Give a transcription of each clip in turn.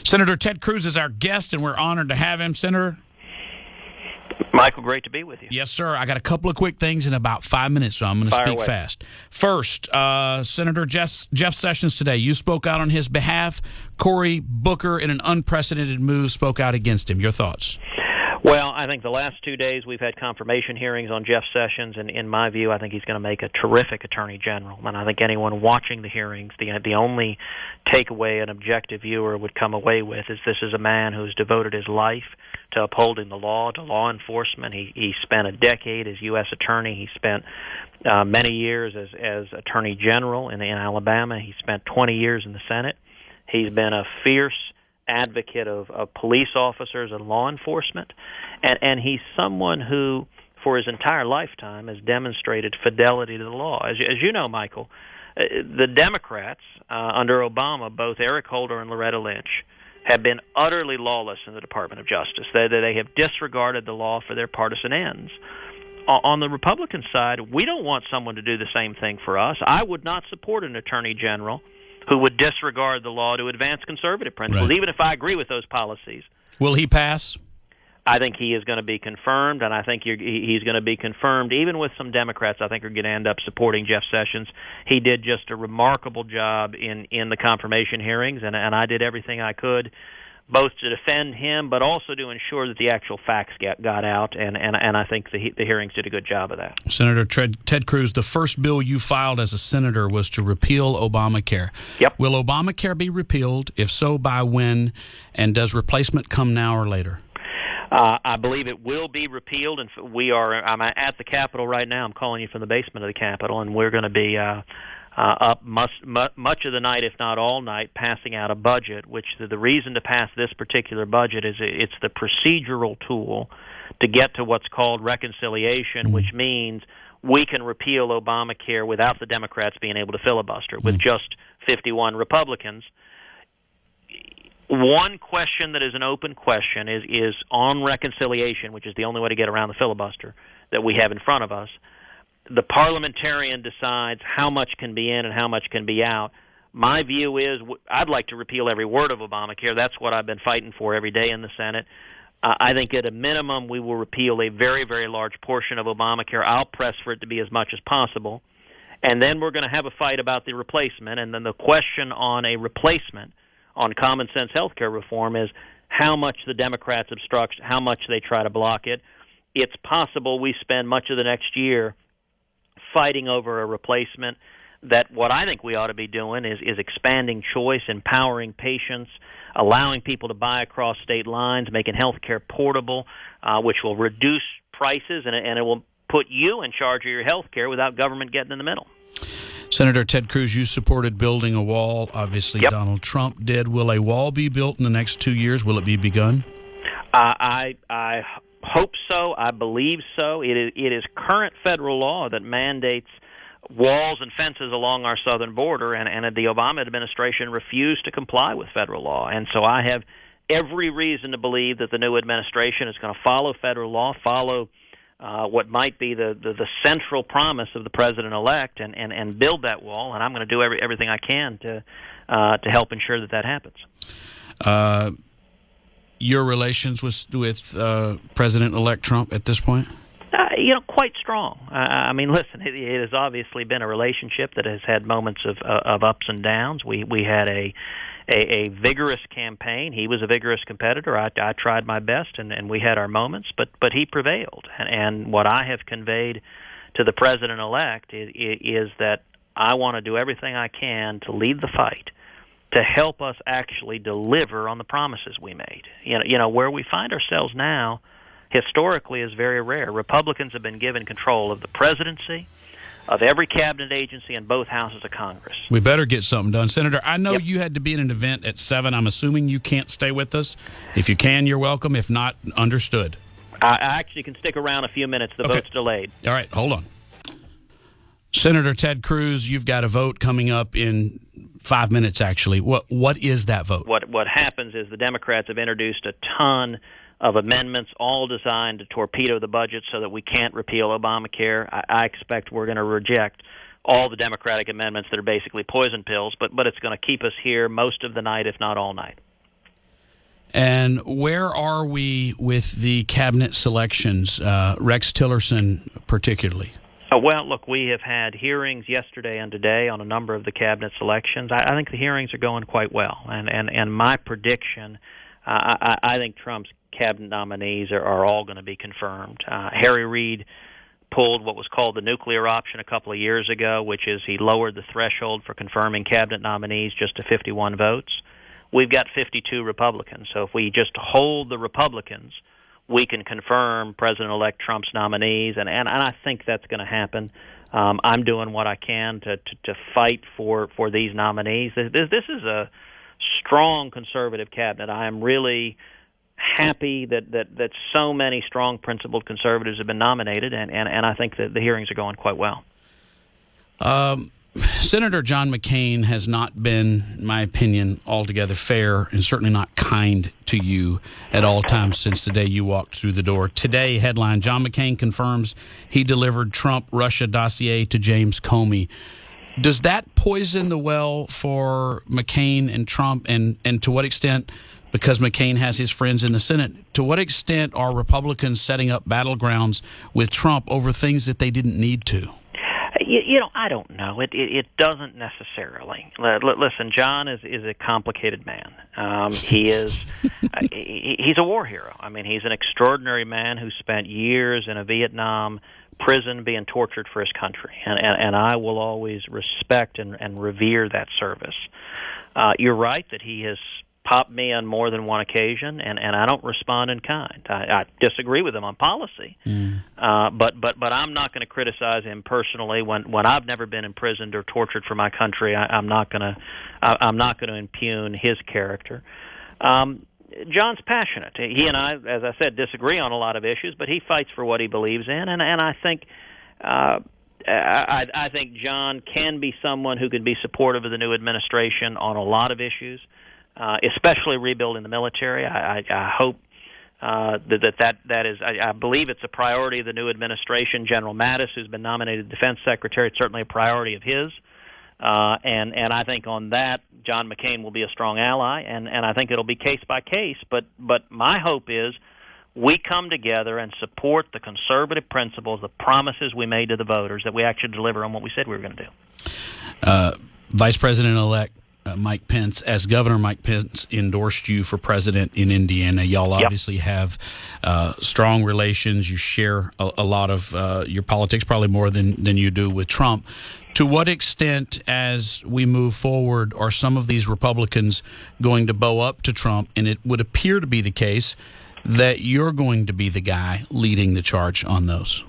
Senator Ted Cruz is our guest, and we're honored to have him. Senator? Michael, great to be with you. Yes, sir. I got a couple of quick things in about 5 minutes, so I'm going to speak away. fast. First, Senator Jeff Sessions today, you spoke out on his behalf. Cory Booker, in an unprecedented move, spoke out against him. Your thoughts? Well, I think the last 2 days we've had confirmation hearings on Jeff Sessions, and in my view, I think he's going to make a terrific attorney general. And I think anyone watching the hearings, the only takeaway an objective viewer would come away with is this is a man who's devoted his life to upholding the law, to law enforcement. He spent a decade as U.S. attorney. He spent many years as attorney general in Alabama. He spent 20 years in the Senate. He's been a fierce advocate of police officers and law enforcement, and he's someone who, for his entire lifetime, has demonstrated fidelity to the law. As you know, Michael, the Democrats under Obama, both Eric Holder and Loretta Lynch, have been utterly lawless in the Department of Justice. They have disregarded the law for their partisan ends. On the Republican side, we don't want someone to do the same thing for us. I would not support an attorney general who would disregard the law to advance conservative principles, even if I agree with those policies. Will he pass? I think he is going to be confirmed, and I think he's going to be confirmed even with some Democrats I think are going to end up supporting Jeff Sessions. He did just a remarkable job in the confirmation hearings, and I did everything I could both to defend him but also to ensure that the actual facts got out, and I think the hearings did a good job of that. Senator Ted Cruz, the first bill you filed as a senator was to repeal Obamacare. Yep. Will Obamacare be repealed? If so, by when? And does replacement come now or later? I believe it will be repealed, and I'm at the Capitol right now. I'm calling you from the basement of the Capitol, and we're going to be up much of the night, if not all night, passing out a budget, which the reason to pass this particular budget is it's the procedural tool to get to what's called reconciliation, which means we can repeal Obamacare without the Democrats being able to filibuster, with just 51 Republicans. One question that is an open question is on reconciliation, which is the only way to get around the filibuster that we have in front of us. The parliamentarian decides how much can be in and how much can be out. My view is I'd like to repeal every word of Obamacare. That's what I've been fighting for every day in the Senate. I think at a minimum we will repeal a very, very large portion of Obamacare. I'll press for it to be as much as possible. And then we're going to have a fight about the replacement. And then the question on a replacement on common sense health care reform is how much the Democrats obstruct, how much they try to block it. It's possible we spend much of the next year fighting over a replacement. That what I think we ought to be doing is expanding choice, empowering patients, allowing people to buy across state lines, making health care portable, which will reduce prices, and it will put you in charge of your health care without government getting in the middle. Senator Ted Cruz, you supported building a wall. Obviously, Yep. Donald Trump did. Will a wall be built in the next 2 years? Will it be begun? I hope so. I believe so. It is current federal law that mandates walls and fences along our southern border, and the Obama administration refused to comply with federal law. And so I have every reason to believe that the new administration is going to follow federal law, follow what might be the central promise of the president-elect, and build that wall. And I'm going to do everything I can to help ensure that happens. Your relations with President-elect Trump at this point? Quite strong. I mean, listen, it has obviously been a relationship that has had moments of ups and downs. We had a vigorous campaign. He was a vigorous competitor. I tried my best, and we had our moments, but he prevailed. And what I have conveyed to the president-elect is that I want to do everything I can to lead the fight to help us actually deliver on the promises we made. Where we find ourselves now historically is very rare. Republicans have been given control of the presidency, of every cabinet agency, and both houses of Congress. We better get something done. Senator, I know you had to be in an event at 7. I'm assuming you can't stay with us. If you can, you're welcome. If not, understood. I actually can stick around a few minutes. The vote's delayed. All right, hold on. Senator Ted Cruz, you've got a vote coming up in 5 minutes, actually. What is that vote? What happens is the Democrats have introduced a ton of amendments, all designed to torpedo the budget so that we can't repeal Obamacare. I expect we're going to reject all the Democratic amendments that are basically poison pills, but it's going to keep us here most of the night, if not all night. And where are we with the cabinet selections, Rex Tillerson particularly? Well, look, we have had hearings yesterday and today on a number of the cabinet selections. I think the hearings are going quite well. And my prediction, I think Trump's cabinet nominees are all going to be confirmed. Harry Reid pulled what was called the nuclear option a couple of years ago, which is he lowered the threshold for confirming cabinet nominees just to 51 votes. We've got 52 Republicans. So if we just hold the Republicans, we can confirm President-elect Trump's nominees, and I think that's going to happen. I'm doing what I can to fight for these nominees. This is a strong conservative cabinet. I am really happy that so many strong, principled conservatives have been nominated, and I think that the hearings are going quite well. Senator John McCain has not been, in my opinion, altogether fair and certainly not kind to you at all times since the day you walked through the door. Today, headline, John McCain confirms he delivered Trump-Russia dossier to James Comey. Does that poison the well for McCain and Trump, and to what extent, because McCain has his friends in the Senate, to what extent are Republicans setting up battlegrounds with Trump over things that they didn't need to? I don't know. It doesn't necessarily. Listen, John is a complicated man. He's a war hero. I mean, he's an extraordinary man who spent years in a Vietnam prison being tortured for his country, and I will always respect and revere that service. You're right that he has popped me on more than one occasion, and I don't respond in kind. I disagree with him on policy, but I'm not going to criticize him personally when I've never been imprisoned or tortured for my country. I'm not going to impugn his character. John's passionate. He and I, as I said, disagree on a lot of issues, but he fights for what he believes in, and I think. I think John can be someone who could be supportive of the new administration on a lot of issues. Especially rebuilding the military. I hope that is. I believe it's a priority of the new administration. General Mattis, who's been nominated Defense Secretary, it's certainly a priority of his. And I think on that, John McCain will be a strong ally, and I think it'll be case by case. But my hope is we come together and support the conservative principles, the promises we made to the voters, that we actually deliver on what we said we were going to do. Vice President-elect Mike Pence, as Governor Mike Pence endorsed you for president in Indiana. Y'all obviously have strong relations. You share a lot of your politics, probably more than you do with Trump. To what extent, as we move forward, are some of these Republicans going to bow up to Trump? And it would appear to be the case that you're going to be the guy leading the charge on those.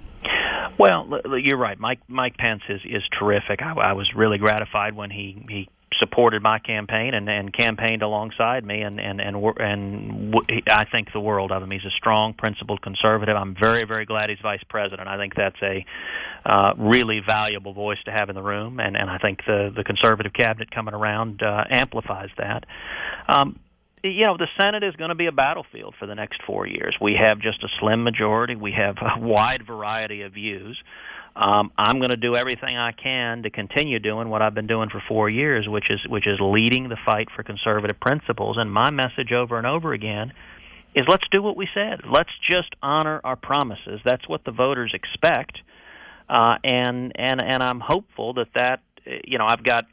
Well, you're right. Mike Pence is terrific. I was really gratified when he supported my campaign and campaigned alongside me, and I think the world of him. He's a strong, principled conservative. I'm very, very glad he's vice president. I think that's a really valuable voice to have in the room, and I think the conservative cabinet coming around amplifies that. The Senate is going to be a battlefield for the next 4 years. We have just a slim majority. We have a wide variety of views. I'm going to do everything I can to continue doing what I've been doing for 4 years, which is leading the fight for conservative principles. And my message over and over again is let's do what we said. Let's just honor our promises. That's what the voters expect. And I'm hopeful that I've got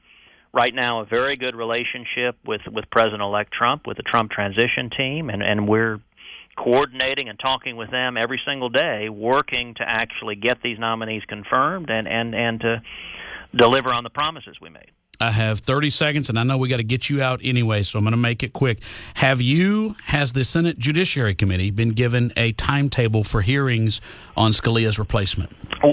right now a very good relationship with President-elect Trump, with the Trump transition team, and we're coordinating and talking with them every single day, working to actually get these nominees confirmed and to deliver on the promises we made. I have 30 seconds, and I know we got to get you out anyway, so I'm going to make it quick. Has the Senate Judiciary Committee been given a timetable for hearings on Scalia's replacement?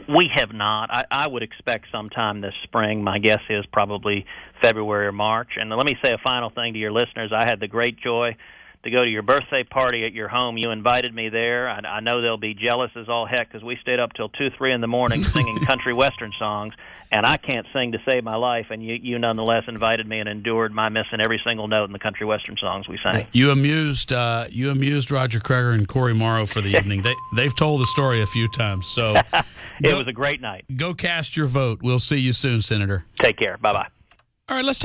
We have not. I would expect sometime this spring. My guess is probably February or March. And let me say a final thing to your listeners. I had the great joy to go to your birthday party at your home. You invited me there. I know they'll be jealous as all heck because we stayed up till 2, 3 in the morning singing country western songs, and I can't sing to save my life, and you nonetheless invited me and endured my missing every single note in the country western songs we sang. You amused Roger Creger and Corey Morrow for the evening. They've told the story a few times. So it was a great night. Go cast your vote. We'll see you soon, Senator. Take care. Bye-bye. All right, let's take